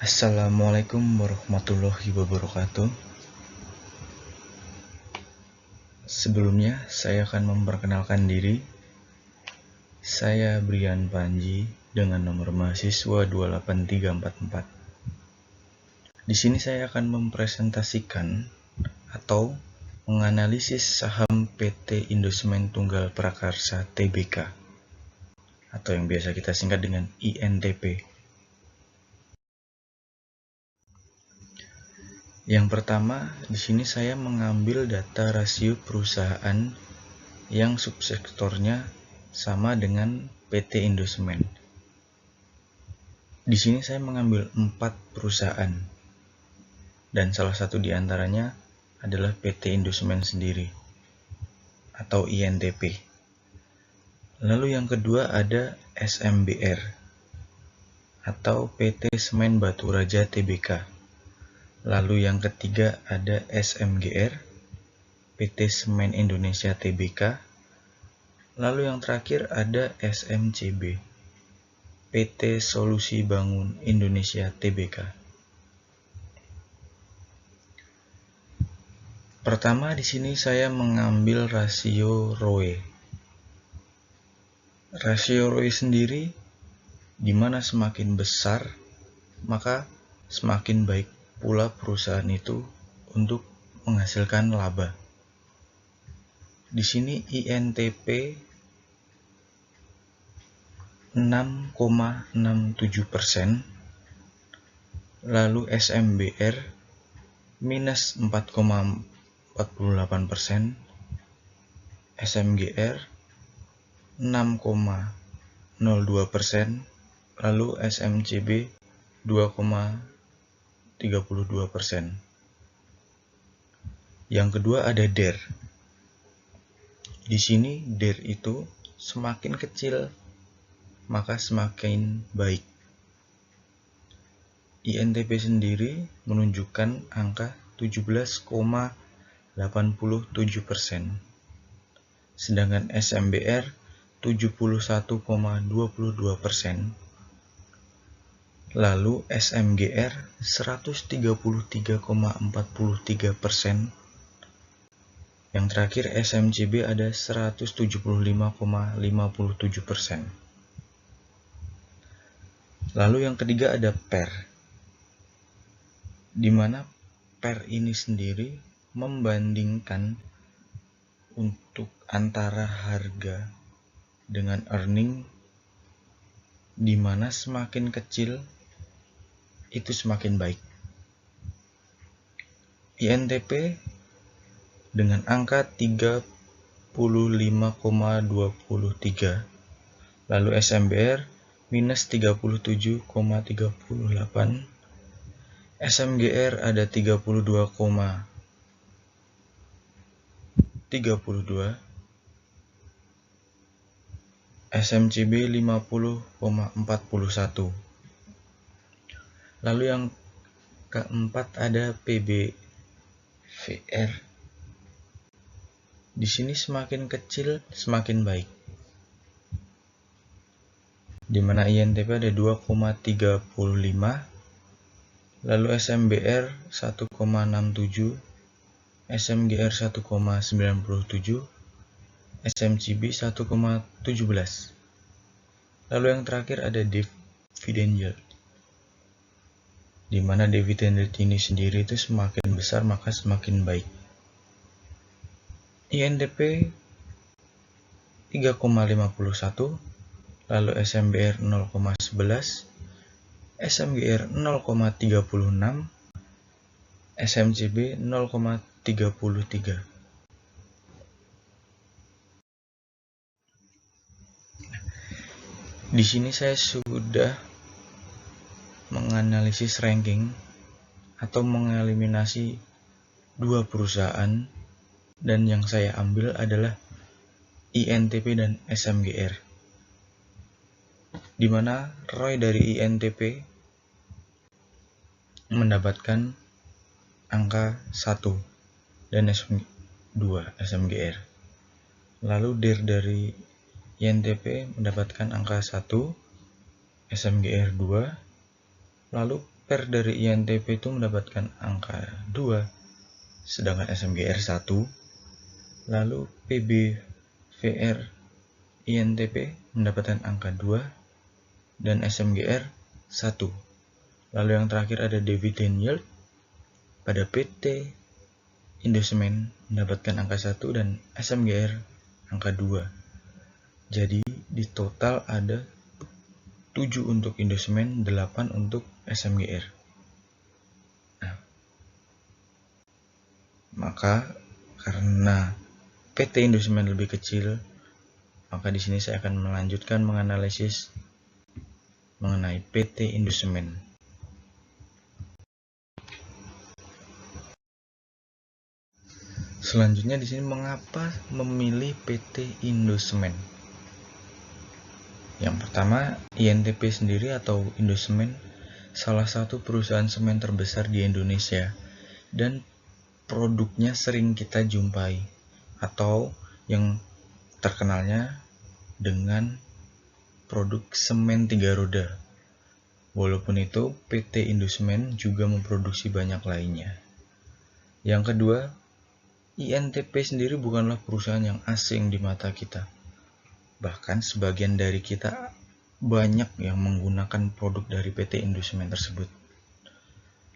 Assalamualaikum warahmatullahi wabarakatuh. Sebelumnya, saya akan memperkenalkan diri. Saya Brian Panji dengan nomor mahasiswa 28344. Di sini saya akan mempresentasikan atau menganalisis saham PT Indosemen Tunggal Prakarsa Tbk atau yang biasa kita singkat dengan INTP. Yang pertama, di sini saya mengambil data rasio perusahaan yang subsektornya sama dengan PT Indosemen. Di sini saya mengambil 4 perusahaan dan salah satu di antaranya adalah PT Indosemen sendiri atau INTP. Lalu yang kedua ada SMBR atau PT Semen Batu Raja Tbk. Lalu yang ketiga ada SMGR, PT Semen Indonesia Tbk. Lalu yang terakhir ada SMCB, PT Solusi Bangun Indonesia Tbk. Pertama di sini saya mengambil rasio ROE. Rasio ROE sendiri di mana semakin besar maka semakin baik pula perusahaan itu untuk menghasilkan laba. Di sini INTP 6,67%, lalu SMBR minus 4,48%, SMGR 6,02%, lalu SMCB 2,32%. Yang kedua ada DER. Di sini DER itu semakin kecil maka semakin baik. INTP sendiri menunjukkan angka 17,87%, sedangkan SMBR 71,22%, lalu SMGR 133,43%, yang terakhir SMCB ada 175,57%. Lalu yang ketiga ada PER, di mana PER ini sendiri membandingkan untuk antara harga dengan earning, di mana semakin kecil itu semakin baik. INTP dengan angka 35,23, lalu SMBR minus 37,38, SMGR ada 32,32, SMCB 50,41. Lalu yang keempat ada PBVR. Di sini semakin kecil semakin baik, di mana INTP ada 2,35, lalu SMBR 1,67, SMGR 1,97, SMCB 1,17. Lalu yang terakhir ada dividend yield, di mana dividend yield ini sendiri itu semakin besar maka semakin baik. INTP 3,51, lalu SMBR 0,11, SMGR 0,36, SMCB 0,33. Di sini saya sudah menganalisis ranking atau mengeliminasi 2 perusahaan, dan yang saya ambil adalah INTP dan SMGR, di mana ROE dari INTP mendapatkan angka 1 dan 2 SMGR. Lalu DER dari INTP mendapatkan angka 1, SMGR 2, lalu PER dari INTP itu mendapatkan angka 2, sedangkan SMGR 1. Lalu PBVR INTP mendapatkan angka 2 dan SMGR 1. Lalu yang terakhir ada dividend yield pada PT Indosemen mendapatkan angka 1 dan SMGR angka 2. Jadi di total ada 7 untuk Indosemen, 8 untuk SMGR. Nah, maka karena PT Indosemen lebih kecil, maka di sini saya akan melanjutkan menganalisis mengenai PT Indosemen. Selanjutnya di sini mengapa memilih PT Indosemen? Yang pertama, INTP sendiri atau Indosemen salah satu perusahaan semen terbesar di Indonesia dan produknya sering kita jumpai atau yang terkenalnya dengan produk semen 3 roda. Walaupun itu, PT Indosemen juga memproduksi banyak lainnya. Yang kedua, INTP sendiri bukanlah perusahaan yang asing di mata kita. Bahkan sebagian dari kita banyak yang menggunakan produk dari PT Indosemen tersebut.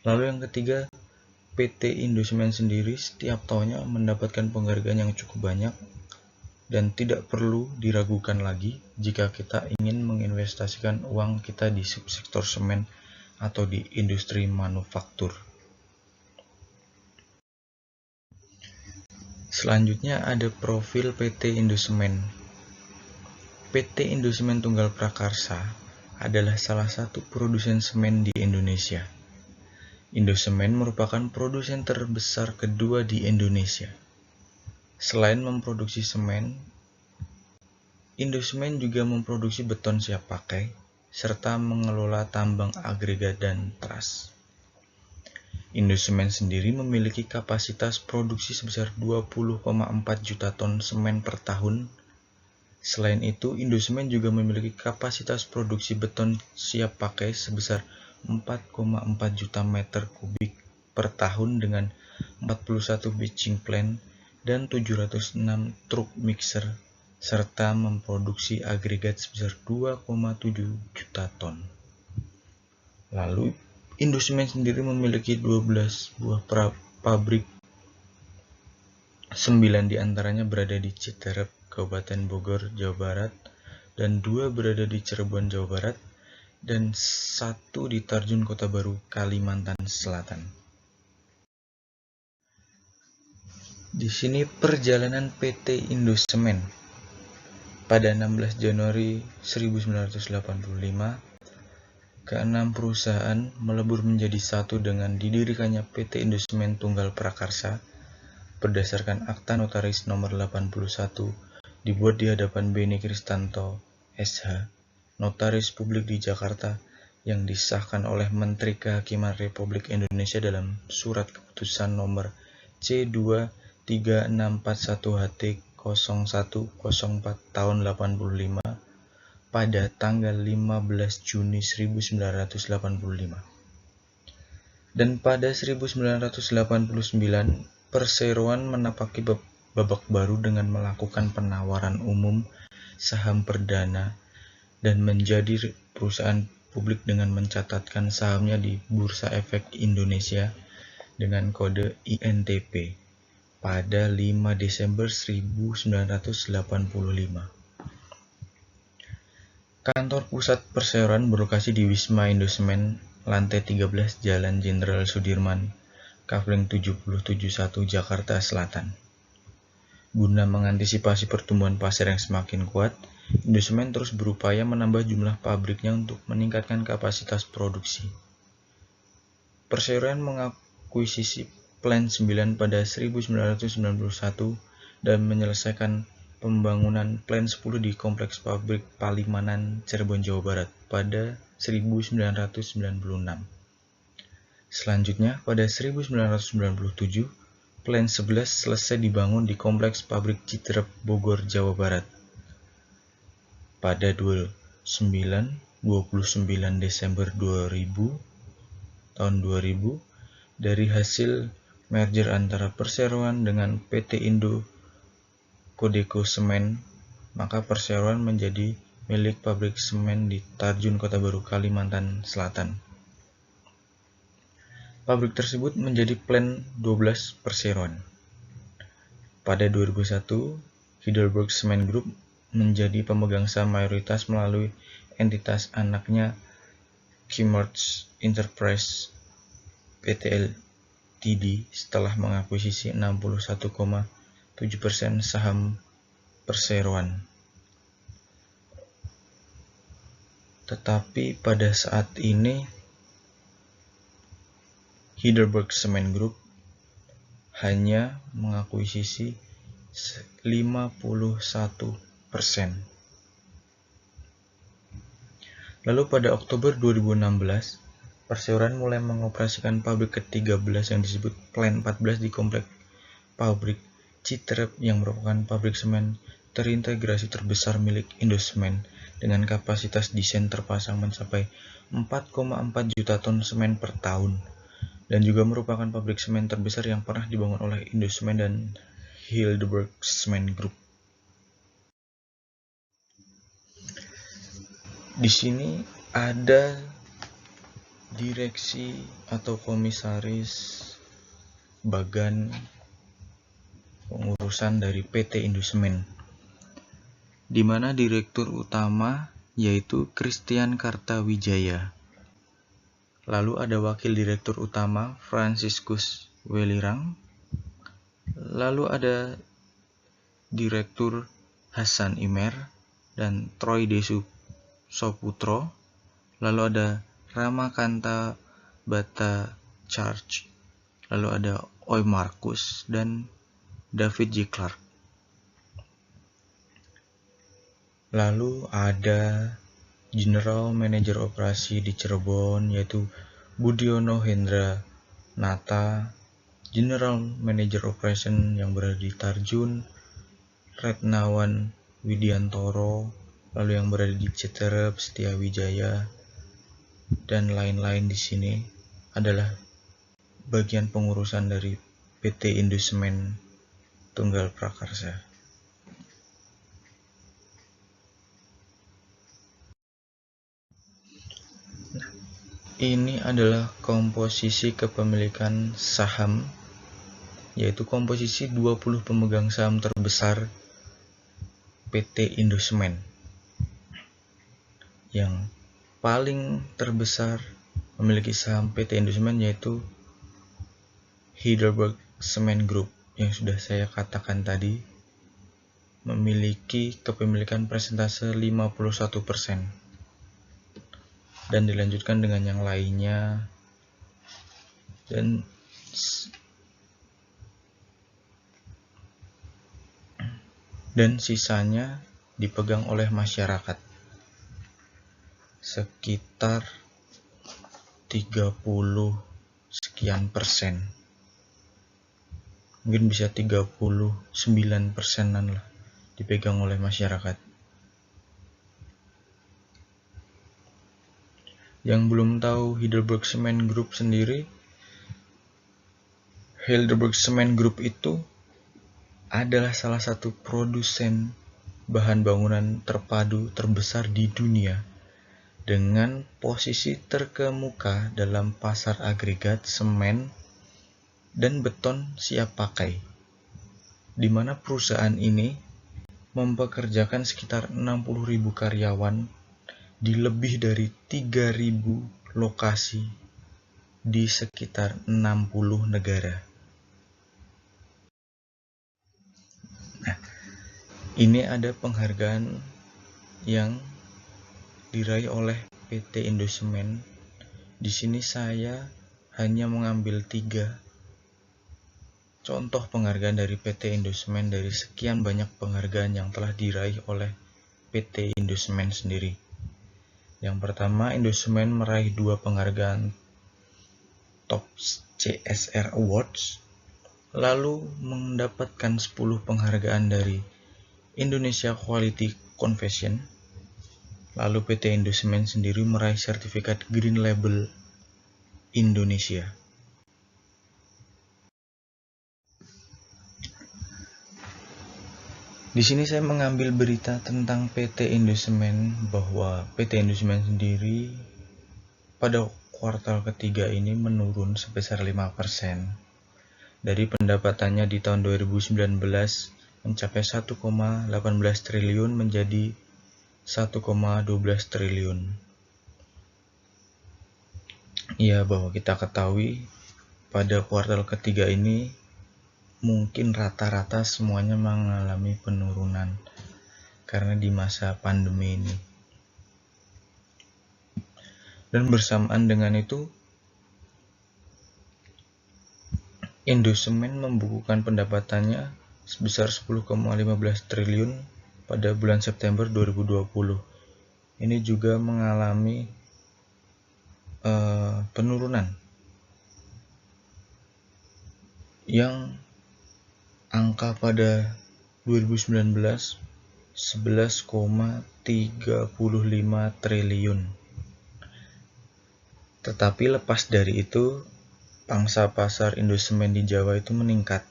Lalu yang ketiga, PT Indosemen sendiri setiap tahunnya mendapatkan penghargaan yang cukup banyak dan tidak perlu diragukan lagi jika kita ingin menginvestasikan uang kita di subsektor semen atau di industri manufaktur. Selanjutnya ada profil PT Indosemen. PT Indosemen Tunggal Prakarsa adalah salah satu produsen semen di Indonesia. Indosemen merupakan produsen terbesar kedua di Indonesia. Selain memproduksi semen, Indosemen juga memproduksi beton siap pakai, serta mengelola tambang agregat dan tras. Indosemen sendiri memiliki kapasitas produksi sebesar 20,4 juta ton semen per tahun. Selain itu, Indosemen juga memiliki kapasitas produksi beton siap pakai sebesar 4,4 juta meter kubik per tahun dengan 41 batching plant dan 706 truk mixer, serta memproduksi agregat sebesar 2,7 juta ton. Lalu, Indosemen sendiri memiliki 12 buah pabrik, 9 diantaranya berada di Citerep, Kabupaten Bogor, Jawa Barat, dan 2 berada di Cirebon, Jawa Barat, dan 1 di Tarjun Kota Baru, Kalimantan Selatan. Di sini perjalanan PT Indosemen. Pada 16 Januari 1985, keenam perusahaan melebur menjadi satu dengan didirikannya PT Indosemen Tunggal Prakarsa berdasarkan Akta Notaris Nomor 81 dibuat di hadapan Beni Kristanto, SH, Notaris Publik di Jakarta, yang disahkan oleh Menteri Kehakiman Republik Indonesia dalam Surat Keputusan Nomor C23641HT0104 tahun 85 pada tanggal 15 Juni 1985. Dan pada 1989, perseroan menapaki babak baru dengan melakukan penawaran umum saham perdana dan menjadi perusahaan publik dengan mencatatkan sahamnya di Bursa Efek Indonesia dengan kode INTP pada 5 Desember 1985. Kantor pusat perseroan berlokasi di Wisma Indosemen, lantai 13 Jalan Jenderal Sudirman, Kafling 771 Jakarta Selatan. Guna mengantisipasi pertumbuhan pasar yang semakin kuat, Indosemen terus berupaya menambah jumlah pabriknya untuk meningkatkan kapasitas produksi. Perseroan mengakuisisi Plant 9 pada 1991 dan menyelesaikan pembangunan Plant 10 di Kompleks Pabrik Palimanan, Cirebon, Jawa Barat pada 1996. Selanjutnya, pada 1997, Plant 11 selesai dibangun di Kompleks Pabrik Citerep, Bogor, Jawa Barat. Pada 29 Desember 2000, tahun 2000 dari hasil merger antara perseroan dengan PT Indo Codeco Semen, maka perseroan menjadi milik pabrik semen di Tarjun, Kota Baru, Kalimantan Selatan. Pabrik tersebut menjadi Plant 12 perseroan. Pada 2001, Heidelberg Cement Group menjadi pemegang saham mayoritas melalui entitas anaknya Chemours Enterprises Pty Ltd setelah mengakuisisi 61,7% saham perseroan. Tetapi pada saat ini Heidelberg Cement Group hanya mengakuisisi 51%. Lalu pada Oktober 2016, perseroan mulai mengoperasikan pabrik ke-13 yang disebut Plant 14 di komplek pabrik Citerep yang merupakan pabrik semen terintegrasi terbesar milik Indosemen dengan kapasitas desain terpasang mencapai 4,4 juta ton semen per tahun dan juga merupakan pabrik semen terbesar yang pernah dibangun oleh Indosemen dan Heidelberg Cement Group. Di sini ada direksi atau komisaris bagan pengurusan dari PT Indosemen, di mana direktur utama yaitu Christian Kartawijaya. Lalu ada wakil direktur utama Franciscus Welirang. Lalu ada direktur Hasan Imer dan Troy Desu Soputro. Lalu ada Ramakanta Bata Charge. Lalu ada Oi Markus dan David J. Clark. Lalu ada General Manager Operasi di Cirebon yaitu Budiono Hendra Nata, General Manager Operation yang berada di Tarjun Retnawan Widiantoro, lalu yang berada di Citerep Setia Wijaya, dan lain-lain di sini adalah bagian pengurusan dari PT Indosemen Tunggal Prakarsa. Ini adalah komposisi kepemilikan saham, yaitu komposisi 20 pemegang saham terbesar PT Indosemen. Yang paling terbesar memiliki saham PT Indosemen yaitu Heidelberg Cement Group yang sudah saya katakan tadi, memiliki kepemilikan persentase 51%. Dan dilanjutkan dengan yang lainnya, dan sisanya dipegang oleh masyarakat sekitar 30 sekian persen, mungkin bisa 39%-an lah dipegang oleh masyarakat. Yang belum tahu Heidelberg Cement Group sendiri, Heidelberg Cement Group itu adalah salah satu produsen bahan bangunan terpadu terbesar di dunia dengan posisi terkemuka dalam pasar agregat semen dan beton siap pakai, di mana perusahaan ini mempekerjakan sekitar 60.000 karyawan di lebih dari 3.000 lokasi di sekitar 60 negara. Nah, ini ada penghargaan yang diraih oleh PT Indosemen. Di sini saya hanya mengambil 3 contoh penghargaan dari PT Indosemen dari sekian banyak penghargaan yang telah diraih oleh PT Indosemen sendiri. Yang pertama, Indosemen meraih 2 penghargaan Top CSR Awards, lalu mendapatkan 10 penghargaan dari Indonesia Quality Confession. Lalu PT Indosemen sendiri meraih sertifikat Green Label Indonesia. Di sini saya mengambil berita tentang PT Indosemen, bahwa PT Indosemen sendiri pada kuartal ketiga ini menurun sebesar 5%. Dari pendapatannya di tahun 2019 mencapai 1,18 triliun menjadi 1,12 triliun. Ya, bahwa kita ketahui pada kuartal ketiga ini mungkin rata-rata semuanya mengalami penurunan karena di masa pandemi ini. Dan bersamaan dengan itu, Indosemen membukukan pendapatannya sebesar 10,15 triliun pada bulan September 2020. Ini juga mengalami penurunan yang angka pada 2019 11,35 triliun. Tetapi lepas dari itu, pangsa pasar Indosemen di Jawa itu meningkat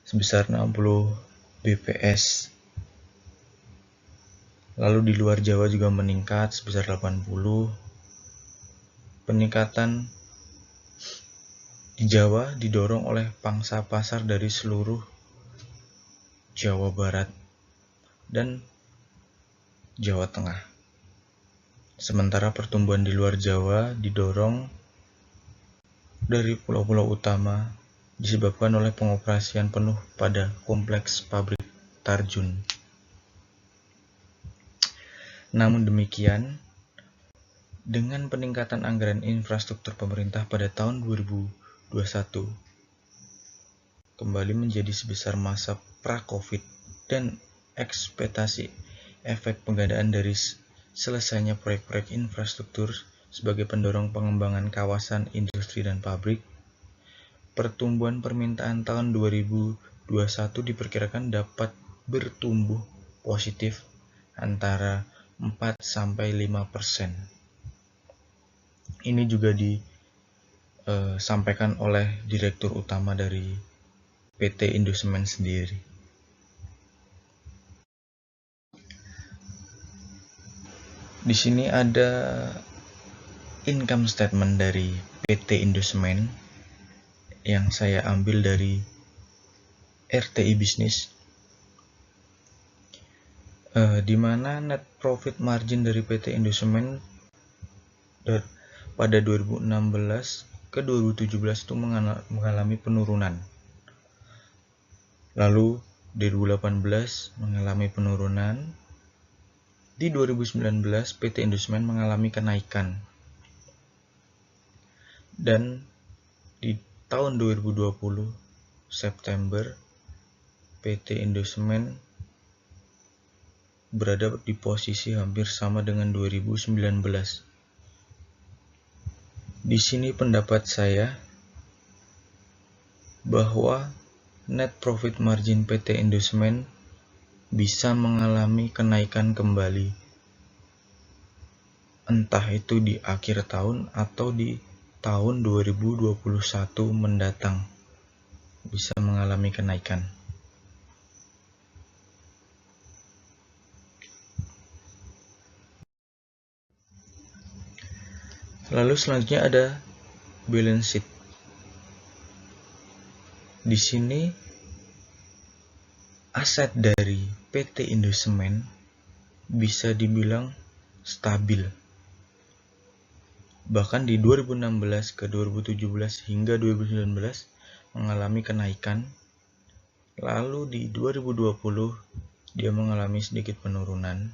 sebesar 60 bps. Lalu di luar Jawa juga meningkat sebesar 80. Peningkatan di Jawa didorong oleh pangsa pasar dari seluruh Jawa Barat dan Jawa Tengah. Sementara pertumbuhan di luar Jawa didorong dari pulau-pulau utama disebabkan oleh pengoperasian penuh pada kompleks pabrik Tarjun. Namun demikian, dengan peningkatan anggaran infrastruktur pemerintah pada tahun 2021 kembali menjadi sebesar masa pra-Covid dan ekspektasi efek penggandaan dari selesainya proyek-proyek infrastruktur sebagai pendorong pengembangan kawasan industri dan pabrik, pertumbuhan permintaan tahun 2021 diperkirakan dapat bertumbuh positif antara 4-5%. Ini juga disampaikan oleh Direktur Utama dari PT Indosemen sendiri. Di sini ada income statement dari PT Indosemen yang saya ambil dari RTI Bisnis, di mana net profit margin dari PT Indosemen pada 2016 ke 2017 itu mengalami penurunan. Lalu 2018 mengalami penurunan. Di 2019 PT Indosemen mengalami kenaikan. Dan di tahun 2020 September PT Indosemen berada di posisi hampir sama dengan 2019. Di sini pendapat saya bahwa net profit margin PT Indosemen bisa mengalami kenaikan kembali, entah itu di akhir tahun atau di tahun 2021 mendatang bisa mengalami kenaikan. Lalu selanjutnya ada balance sheet. Di sini aset dari PT Indosemen bisa dibilang stabil. Bahkan di 2016 ke 2017 hingga 2019 mengalami kenaikan. Lalu di 2020 dia mengalami sedikit penurunan.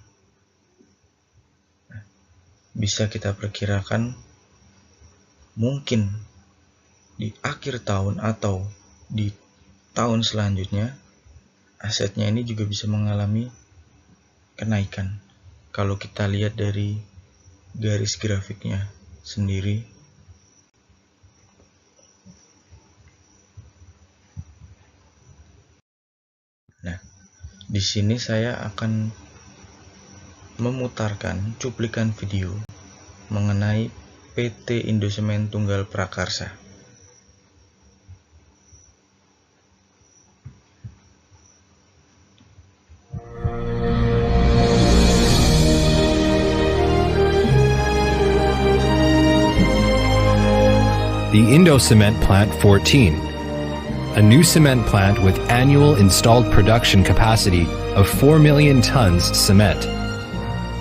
Bisa kita perkirakan mungkin di akhir tahun atau di tahun selanjutnya asetnya ini juga bisa mengalami kenaikan. Kalau kita lihat dari garis grafiknya sendiri, nah, di sini saya akan memutarkan cuplikan video mengenai PT Indosemen Tunggal Prakarsa. The Indocement Plant 14, a new cement plant with annual installed production capacity of 4 million tons cement,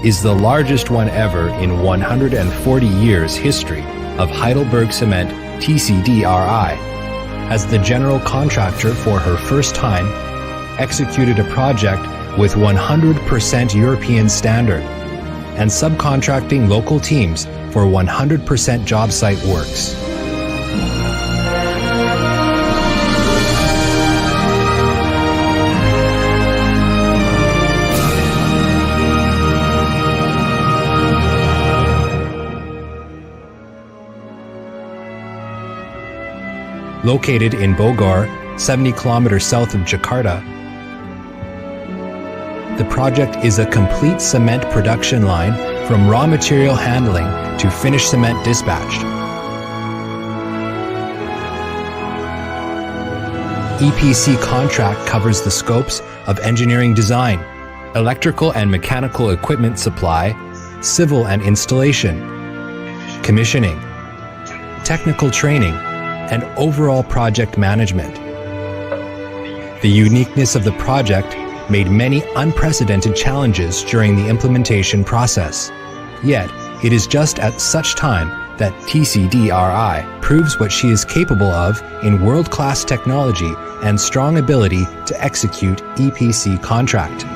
is the largest one ever in 140 years history of Heidelberg Cement TCDRI. As the general contractor for her first time, executed a project with 100% European standard and subcontracting local teams for 100% job site works. Located in Bogor, 70 kilometers south of Jakarta, the project is a complete cement production line from raw material handling to finished cement dispatched. EPC contract covers the scopes of engineering design, electrical and mechanical equipment supply, civil and installation, commissioning, technical training, and overall project management. The uniqueness of the project made many unprecedented challenges during the implementation process. Yet, it is just at such time that TCDRI proves what she is capable of in world-class technology and strong ability to execute EPC contract.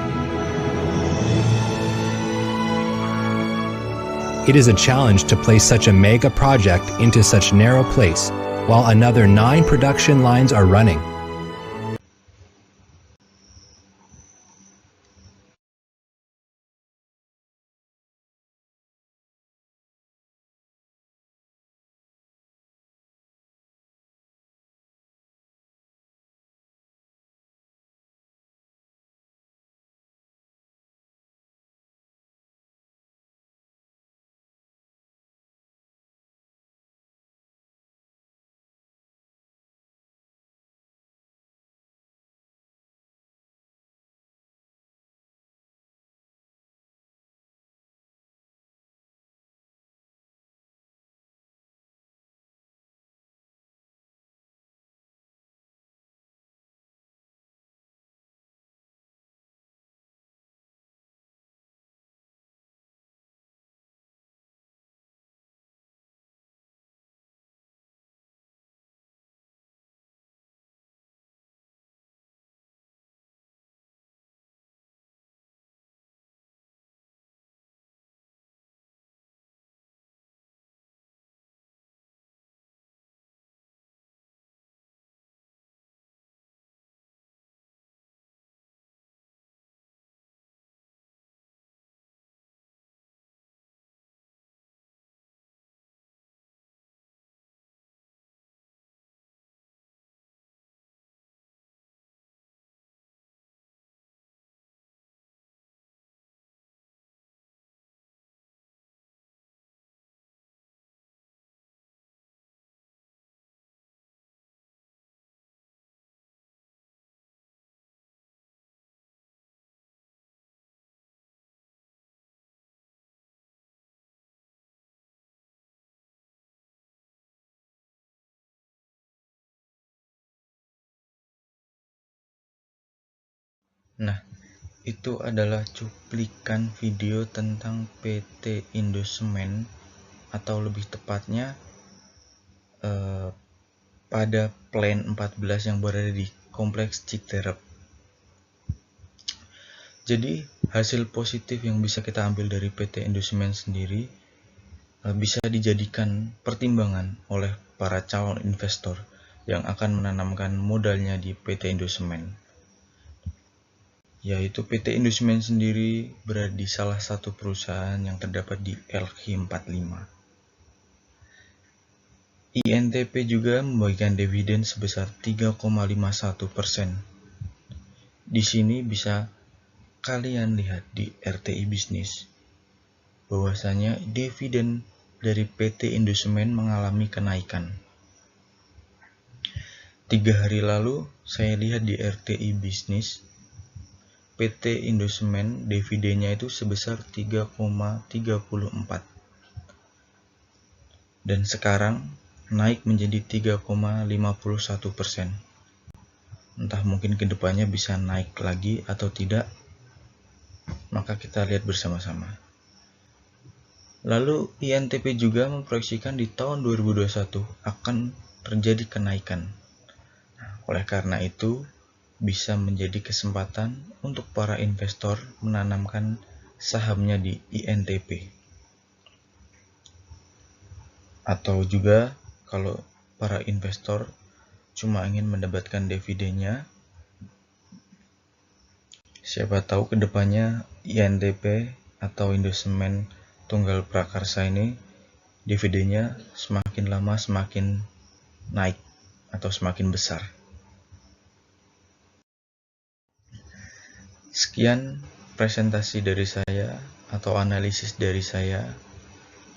It is a challenge to place such a mega project into such narrow place, while another 9 production lines are running. Nah, itu adalah cuplikan video tentang PT Indosemen, atau lebih tepatnya pada Plan 14 yang berada di Kompleks Citerep. Jadi hasil positif yang bisa kita ambil dari PT Indosemen sendiri bisa dijadikan pertimbangan oleh para calon investor yang akan menanamkan modalnya di PT Indosemen. Yaitu PT Indosemen sendiri berada di salah satu perusahaan yang terdapat di LQ45. INTP juga membagikan dividen sebesar 3,51%. Di sini bisa kalian lihat di RTI Bisnis bahwasanya dividen dari PT Indosemen mengalami kenaikan. 3 hari lalu saya lihat di RTI Bisnis, PT Indosemen dividennya itu sebesar 3,34 dan sekarang naik menjadi 3,51%. Entah mungkin kedepannya bisa naik lagi atau tidak, maka kita lihat bersama-sama. Lalu INTP juga memproyeksikan di tahun 2021 akan terjadi kenaikan. Oleh karena itu, bisa menjadi kesempatan untuk para investor menanamkan sahamnya di INTP. Atau juga kalau para investor cuma ingin mendapatkan dividennya, siapa tahu kedepannya INTP atau Indosemen Tunggal Prakarsa ini dividennya semakin lama semakin naik atau semakin besar. Sekian presentasi dari saya atau analisis dari saya.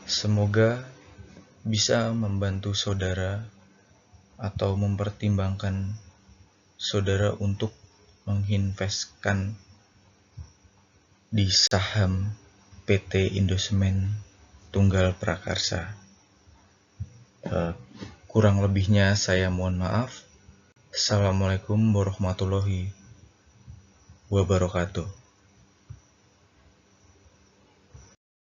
Semoga bisa membantu saudara atau mempertimbangkan saudara untuk menginvestkan di saham PT Indosemen Tunggal Prakarsa. Kurang lebihnya saya mohon maaf. Assalamualaikum warahmatullahi wabarakatuh.